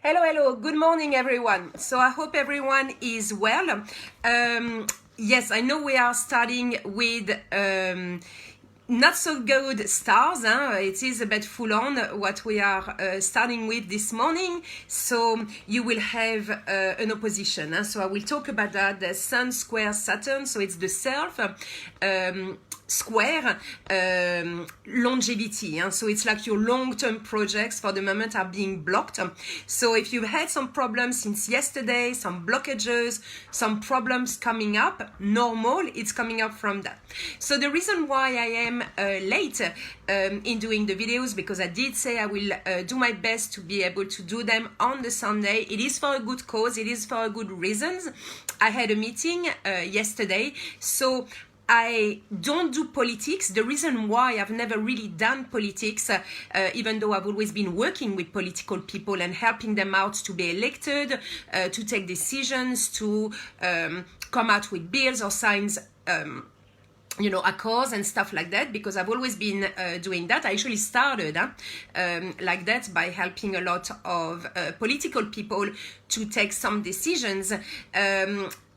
Hello, hello. Good morning, everyone. So I hope everyone is well. Yes, I know we are starting with not so good stars. It is a bit full on what we are starting with this morning. So you will have an opposition. So I will talk about that. The Sun square Saturn. So it's the self. Square longevity, so it's like your long-term projects for the moment are being blocked. So if you've had some problems since yesterday, some blockages, some problems coming up, normal, it's coming up from that. So the reason why I am late in doing the videos, because I did say I will do my best to be able to do them on the Sunday. It is for a good cause, it is for a good reasons. I had a meeting yesterday, so I don't do politics. The reason why I've never really done politics, even though I've always been working with political people and helping them out to be elected, to take decisions, to come out with bills or signs, accords and stuff like that, because I've always been doing that. I actually started like that by helping a lot of political people to take some decisions.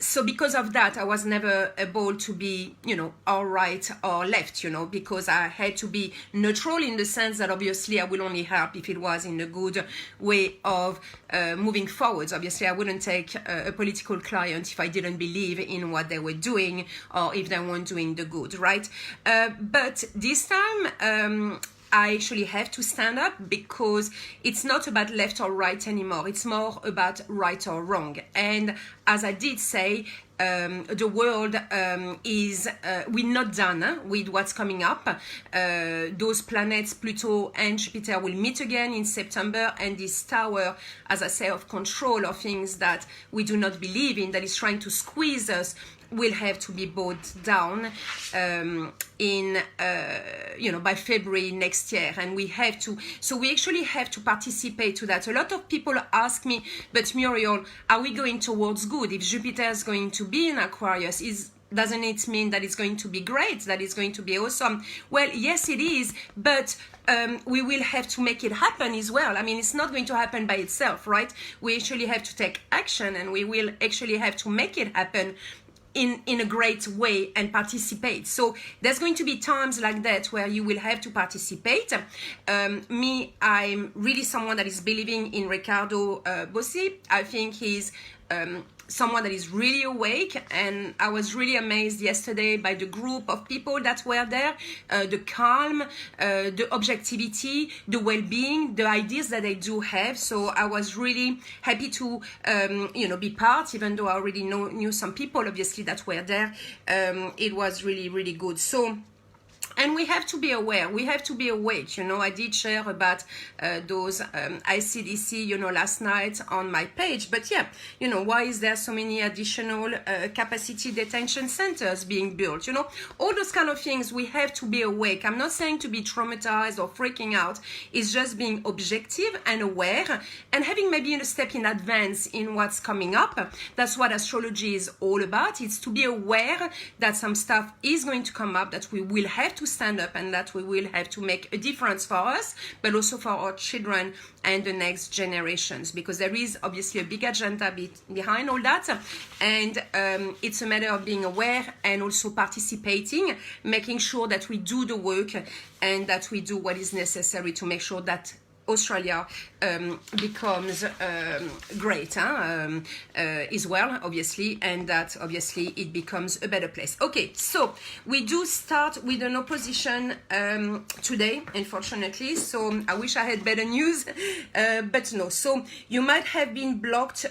So because of that, I was never able to be, all right or left, because I had to be neutral in the sense that obviously I will only help if it was in a good way of moving forwards. Obviously, I wouldn't take a political client if I didn't believe in what they were doing or if they weren't doing the good, right? But this time, I actually have to stand up because it's not about left or right anymore. It's more about right or wrong. And as I did say, the world is, we're not done with what's coming up. Those planets, Pluto and Jupiter, will meet again in September, and this tower, as I say, of control of things that we do not believe in, that is trying to squeeze us, will have to be brought down by February next year, and we have to. So we actually have to participate to that. A lot of people ask me, but Muriel, are we going towards good? If Jupiter is going to be in Aquarius, doesn't it mean that it's going to be great, that it's going to be awesome? Well, yes, it is, but we will have to make it happen as well. I mean, it's not going to happen by itself, right? We actually have to take action, and we will actually have to make it happen in a great way and participate. So there's going to be times like that where you will have to participate. Me, I'm really someone that is believing in Riccardo Bossi. I think he's someone that is really awake, and I was really amazed yesterday by the group of people that were there, the calm, the objectivity, the well-being, the ideas that they do have. So I was really happy to be part, even though I already knew some people obviously that were there. It was really, really good. So, and we have to be aware, we have to be awake. I did share about those ICDC, last night on my page. But yeah, why is there so many additional capacity detention centers being built? All those kind of things, we have to be awake. I'm not saying to be traumatized or freaking out. It's just being objective and aware and having maybe a step in advance in what's coming up. That's what astrology is all about. It's to be aware that some stuff is going to come up, that we will have to stand up, and that we will have to make a difference for us, but also for our children and the next generations, because there is obviously a big agenda behind all that, and it's a matter of being aware and also participating, making sure that we do the work and that we do what is necessary to make sure that Australia becomes great as well, obviously, and that obviously it becomes a better place. Okay, so we do start with an opposition today, unfortunately. So I wish I had better news, but no. So you might have been blocked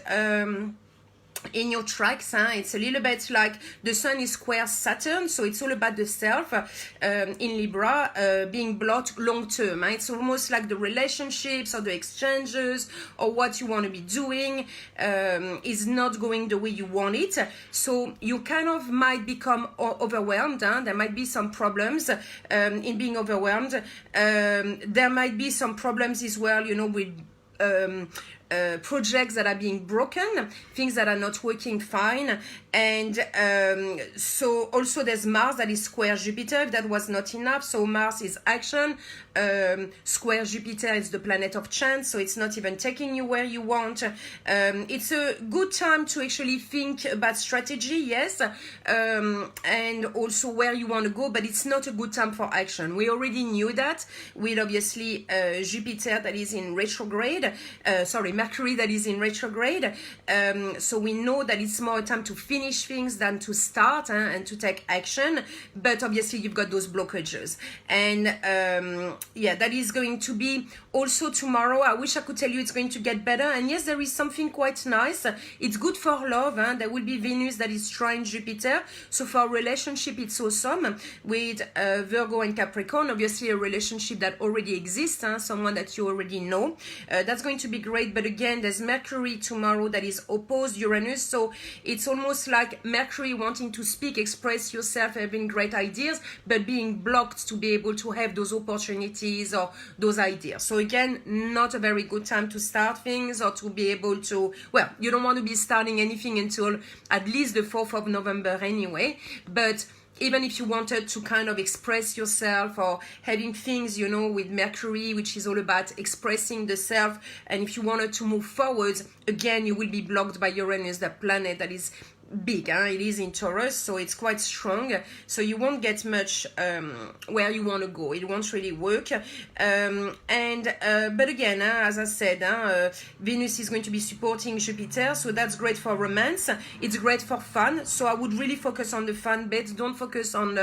in your tracks. It's a little bit like the Sun is square Saturn, so it's all about the self in Libra being blocked long term. It's almost like the relationships or the exchanges or what you want to be doing is not going the way you want it. So you kind of might become overwhelmed. There might be some problems in being overwhelmed. There might be some problems as well, with projects that are being broken, things that are not working fine. And so also there's Mars that is square Jupiter. If that was not enough, so Mars is action, square Jupiter is the planet of chance, so it's not even taking you where you want. It's a good time to actually think about strategy, yes, and also where you want to go, but it's not a good time for action. We already knew that with obviously Jupiter that is in retrograde, Mercury that is in retrograde, so we know that it's more time to finish things than to start and to take action, but obviously you've got those blockages. And that is going to be also tomorrow. I wish I could tell you it's going to get better, and yes, there is something quite nice. It's good for love, there will be Venus that is trine Jupiter, so for a relationship it's awesome with Virgo and Capricorn, obviously a relationship that already exists, someone that you already know, that's going to be great. But again, there's Mercury tomorrow that is opposed Uranus, so it's almost like Mercury wanting to speak, express yourself, having great ideas, but being blocked to be able to have those opportunities or those ideas. So again, not a very good time to start things or to be able to, well, you don't want to be starting anything until at least the 4th of November anyway. But even if you wanted to kind of express yourself or having things, you know, with Mercury, which is all about expressing the self, and if you wanted to move forward, again, you will be blocked by Uranus, the planet that is big, it is in Taurus, so it's quite strong, so you won't get much where you want to go. It won't really work. But again, as I said, Venus is going to be supporting Jupiter, so that's great for romance. It's great for fun, so I would really focus on the fun bits. Don't focus on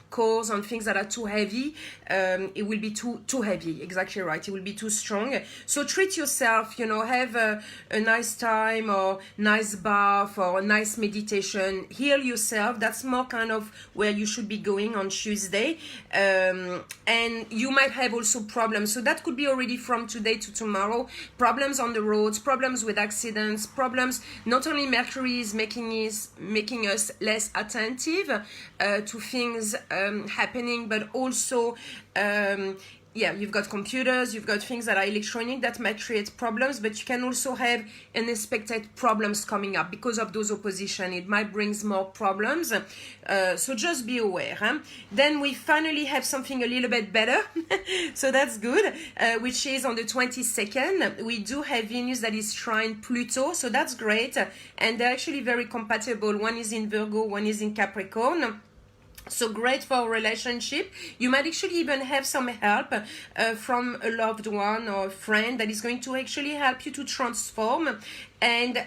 cores, on things that are too heavy. It will be too heavy, exactly right, it will be too strong. So treat yourself, you know, have a nice time or nice bath or a nice meditation, heal yourself. That's more kind of where you should be going on Tuesday. And you might have also problems, so that could be already from today to tomorrow, problems on the roads, problems with accidents, problems. Not only Mercury is making us less attentive to things happening, but also you've got computers, you've got things that are electronic that might create problems, but you can also have unexpected problems coming up because of those opposition. It might bring more problems, so just be aware. Then we finally have something a little bit better, so that's good, which is on the 22nd. We do have Venus that is trine Pluto, so that's great, and they're actually very compatible. One is in Virgo, one is in Capricorn. So great for a relationship. You might actually even have some help from a loved one or a friend that is going to actually help you to transform and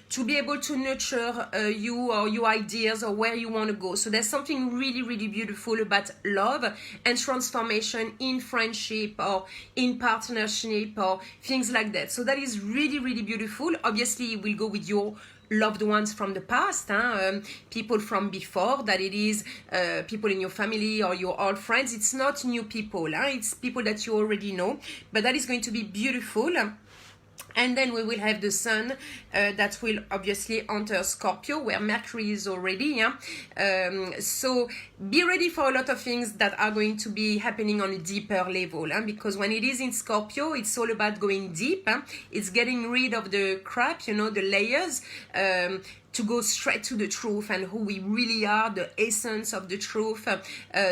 to be able to nurture you or your ideas or where you want to go. So there's something really, really beautiful about love and transformation in friendship or in partnership or things like that. So that is really, really beautiful. Obviously, it will go with your loved ones from the past, people from before, that it is people in your family or your old friends. It's not new people, it's people that you already know, but that is going to be beautiful. And then we will have the sun that will obviously enter Scorpio, where Mercury is already. So be ready for a lot of things that are going to be happening on a deeper level. Because when it is in Scorpio, it's all about going deep. It's getting rid of the crap, you know, the layers. To go straight to the truth and who we really are, the essence of the truth.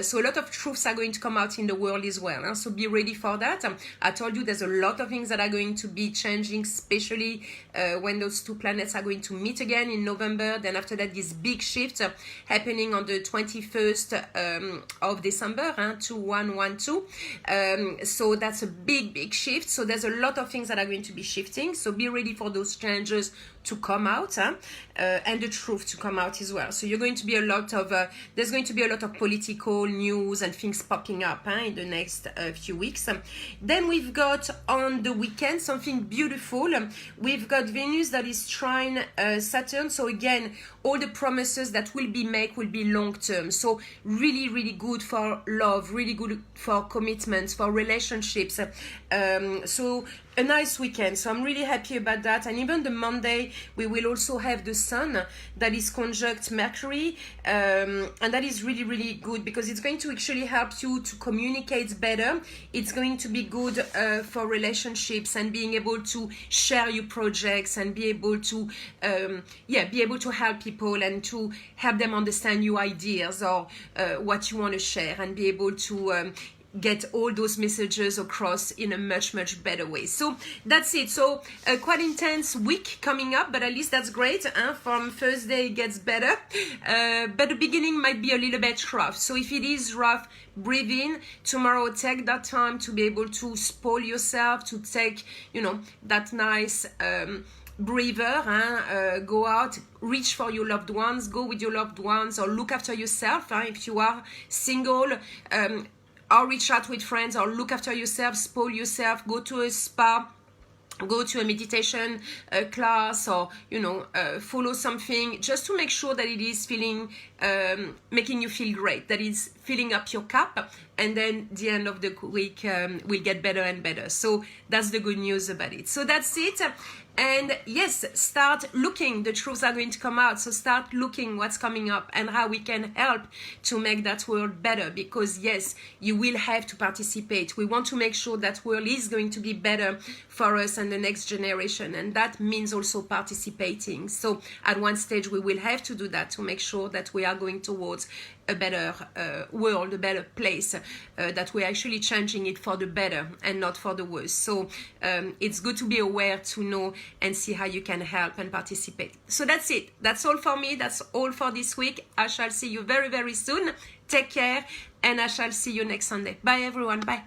So a lot of truths are going to come out in the world as well. So be ready for that. I told you there's a lot of things that are going to be changing, especially when those two planets are going to meet again in November. Then after that, this big shift happening on the 21st of December, 2112. So that's a big shift. So there's a lot of things that are going to be shifting. So be ready for those changes to come out, and the truth to come out as well. So you're going to be there's going to be a lot of political news and things popping up in the next few weeks. Then we've got on the weekend something beautiful. We've got Venus that is trine Saturn. So again, all the promises that will be made will be long term. So really, really good for love, really good for commitments, for relationships. So a nice weekend. So I'm really happy about that. And even the Monday, we will also have the sun that is conjunct Mercury. And that is really, really good because it's going to actually help you to communicate better. It's going to be good for relationships and being able to share your projects and be able to, be able to help people and to help them understand your ideas or what you want to share and be able to get all those messages across in a much better way. So that's it. So a quite intense week coming up, but at least that's great. From Thursday it gets better, but the beginning might be a little bit rough. So if it is rough, breathe in. Tomorrow take that time to be able to spoil yourself, to take that nice breather, go out, reach for your loved ones, go with your loved ones, or look after yourself. If you are single, or reach out with friends, or look after yourself, spoil yourself, go to a spa, go to a meditation class, or follow something just to make sure that it is feeling making you feel great, that is filling up your cup, and then the end of the week will get better and better. So that's the good news about it. So that's it. And yes, start looking. The truths are going to come out. So start looking what's coming up and how we can help to make that world better. Because yes, you will have to participate. We want to make sure that world is going to be better for us and the next generation. And that means also participating. So at one stage, we will have to do that to make sure that we are going towards a better world, a better place, that we're actually changing it for the better and not for the worse. So it's good to be aware, to know and see how you can help and participate. So that's it. That's all for me. That's all for this week. I shall see you very soon. Take care, and I shall see you next Sunday. Bye everyone. Bye.